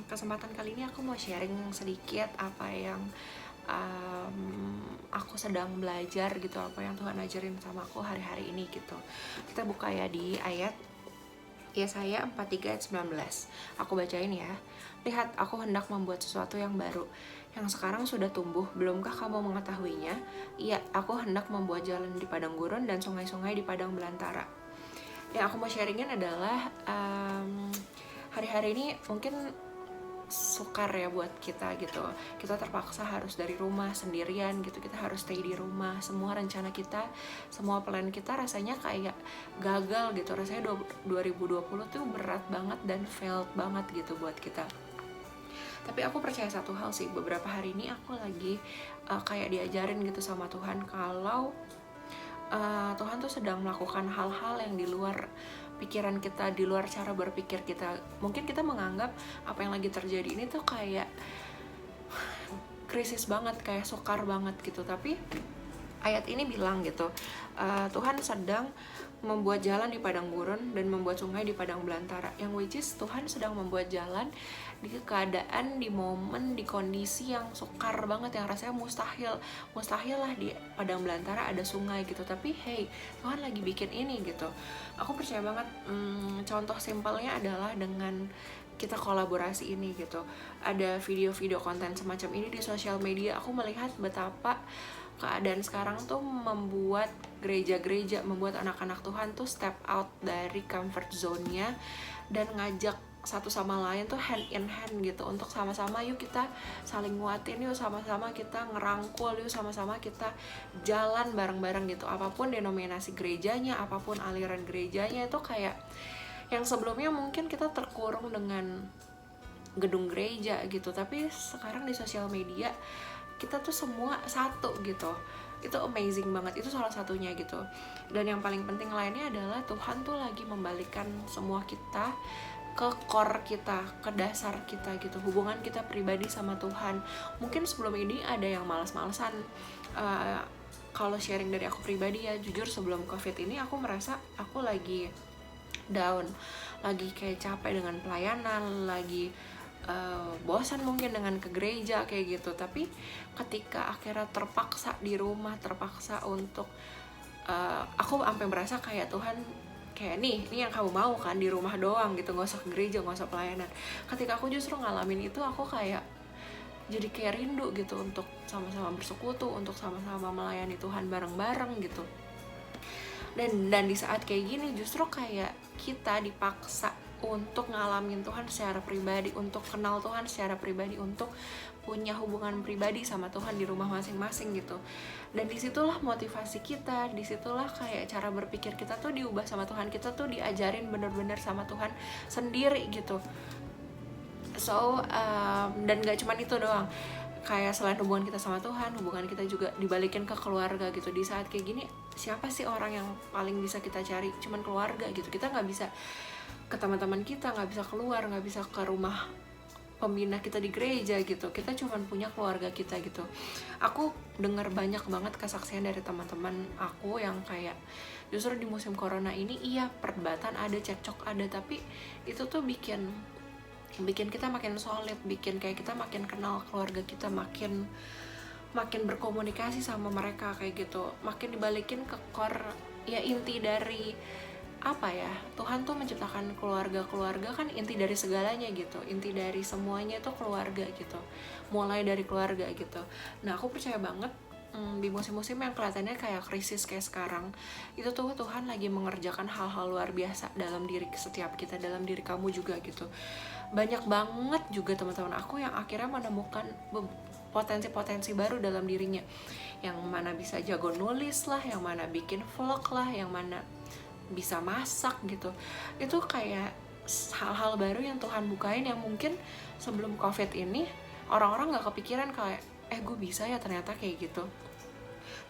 kesempatan kali ini aku mau sharing sedikit apa yang aku sedang belajar gitu, apa yang Tuhan ajarin sama aku hari-hari ini gitu. Kita buka ya di ayat Yesaya 43 ayat 19. Aku bacain ya. Lihat, aku hendak membuat sesuatu yang baru, yang sekarang sudah tumbuh. Belumkah kamu mengetahuinya? Iya, aku hendak membuat jalan di padang gurun dan sungai-sungai di padang belantara. Yang aku mau sharingin adalah hari-hari ini mungkin sukar ya buat kita gitu. Kita terpaksa harus dari rumah sendirian gitu, kita harus stay di rumah. Semua rencana kita, semua plan kita rasanya kayak gagal gitu. Rasanya 2020 tuh berat banget dan failed banget gitu buat kita. Tapi aku percaya satu hal sih, beberapa hari ini aku lagi kayak diajarin gitu sama Tuhan kalau Tuhan tuh sedang melakukan hal-hal yang di luar pikiran kita, di luar cara berpikir kita. Mungkin kita menganggap apa yang lagi terjadi ini tuh kayak krisis banget, kayak sukar banget gitu. Tapi ayat ini bilang gitu, Tuhan sedang membuat jalan di padang gurun dan membuat sungai di padang belantara. Yang which is Tuhan sedang membuat jalan di keadaan, di momen, di kondisi yang sukar banget, yang rasanya mustahil lah di padang belantara ada sungai gitu. Tapi hey, Tuhan lagi bikin ini gitu. Aku percaya banget. Contoh simpelnya adalah dengan kita kolaborasi ini gitu. Ada video-video konten semacam ini di sosial media. Aku melihat betapa keadaan sekarang tuh membuat gereja-gereja, membuat anak-anak Tuhan tuh step out dari comfort zone-nya dan ngajak satu sama lain tuh hand in hand gitu, untuk sama-sama yuk kita saling nguatin, yuk sama-sama kita ngerangkul, yuk sama-sama kita jalan bareng-bareng gitu. Apapun denominasi gerejanya, apapun aliran gerejanya, itu kayak yang sebelumnya mungkin kita terkurung dengan gedung gereja gitu, tapi sekarang di sosial media kita tuh semua satu gitu. Itu amazing banget, itu salah satunya gitu. Dan yang paling penting lainnya adalah Tuhan tuh lagi membalikan semua kita ke core kita, ke dasar kita gitu, hubungan kita pribadi sama Tuhan. Mungkin sebelum ini ada yang malas-malesan. Kalau sharing dari aku pribadi ya, jujur sebelum COVID ini aku merasa aku lagi down, lagi kayak capek dengan pelayanan, lagi bosan mungkin dengan ke gereja kayak gitu. Tapi ketika akhirnya terpaksa di rumah, terpaksa untuk aku sampai merasa kayak Tuhan kayak ini yang kamu mau kan, di rumah doang gitu, gak usah ke gereja, gak usah pelayanan. Ketika aku justru ngalamin itu, aku kayak jadi kayak rindu gitu untuk sama-sama bersekutu, untuk sama-sama melayani Tuhan bareng-bareng gitu. Dan di saat kayak gini justru kayak kita dipaksa untuk ngalamin Tuhan secara pribadi, untuk kenal Tuhan secara pribadi, untuk punya hubungan pribadi sama Tuhan di rumah masing-masing gitu. Dan disitulah motivasi kita, disitulah kayak cara berpikir kita tuh diubah sama Tuhan. Kita tuh diajarin bener-bener sama Tuhan sendiri gitu. So, dan gak cuma itu doang, kayak selain hubungan kita sama Tuhan, hubungan kita juga dibalikin ke keluarga gitu. Di saat kayak gini, siapa sih orang yang paling bisa kita cari? Cuman keluarga gitu. Kita gak bisa ke teman-teman kita, gak bisa keluar, gak bisa ke rumah pembina kita di gereja gitu. Kita cuma punya keluarga kita gitu. Aku dengar banyak banget kesaksian dari teman-teman aku yang kayak justru di musim corona ini, iya perdebatan ada, cekcok ada, tapi itu tuh bikin kita makin solid, bikin kayak kita makin kenal keluarga kita, makin berkomunikasi sama mereka kayak gitu, makin dibalikin ke core ya, inti dari apa ya, Tuhan tuh menciptakan keluarga kan inti dari segalanya gitu, inti dari semuanya itu keluarga gitu, mulai dari keluarga gitu. Nah aku percaya banget di musim-musim yang kelihatannya kayak krisis kayak sekarang, itu tuh Tuhan lagi mengerjakan hal-hal luar biasa dalam diri setiap kita, dalam diri kamu juga gitu. Banyak banget juga teman-teman aku yang akhirnya menemukan potensi-potensi baru dalam dirinya, yang mana bisa jago nulis lah, yang mana bikin vlog lah, yang mana bisa masak gitu. Itu kayak hal-hal baru yang Tuhan bukain, yang mungkin sebelum COVID ini orang-orang gak kepikiran kayak gue bisa ya ternyata kayak gitu.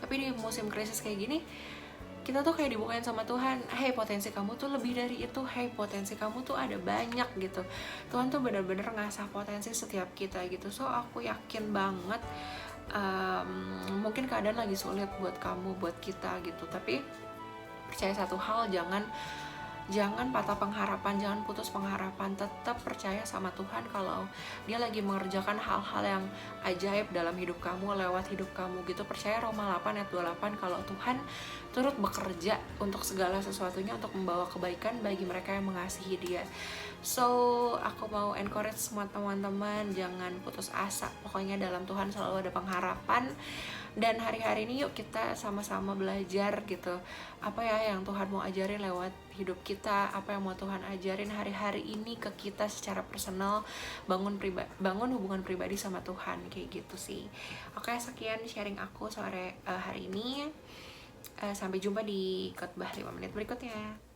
Tapi di musim krisis kayak gini, kita tuh kayak dibukain sama Tuhan, hey potensi kamu tuh lebih dari itu, hey potensi kamu tuh ada banyak gitu. Tuhan tuh bener-bener ngasah potensi setiap kita gitu. So aku yakin banget, mungkin keadaan lagi sulit buat kamu, buat kita gitu, tapi percaya satu hal, Jangan patah pengharapan, jangan putus pengharapan. Tetap percaya sama Tuhan kalau Dia lagi mengerjakan hal-hal yang ajaib dalam hidup kamu, lewat hidup kamu gitu. Percaya Roma 8 ayat 28 kalau Tuhan turut bekerja untuk segala sesuatunya untuk membawa kebaikan bagi mereka yang mengasihi Dia. So, aku mau encourage semua teman-teman, jangan putus asa. Pokoknya dalam Tuhan selalu ada pengharapan. Dan hari-hari ini yuk kita sama-sama belajar gitu, apa ya yang Tuhan mau ajarin lewat hidup kita, apa yang mau Tuhan ajarin hari-hari ini ke kita secara personal, bangun hubungan pribadi sama Tuhan, kayak gitu sih. Oke, sekian sharing aku sore hari ini. Sampai jumpa di khotbah 5 menit berikutnya.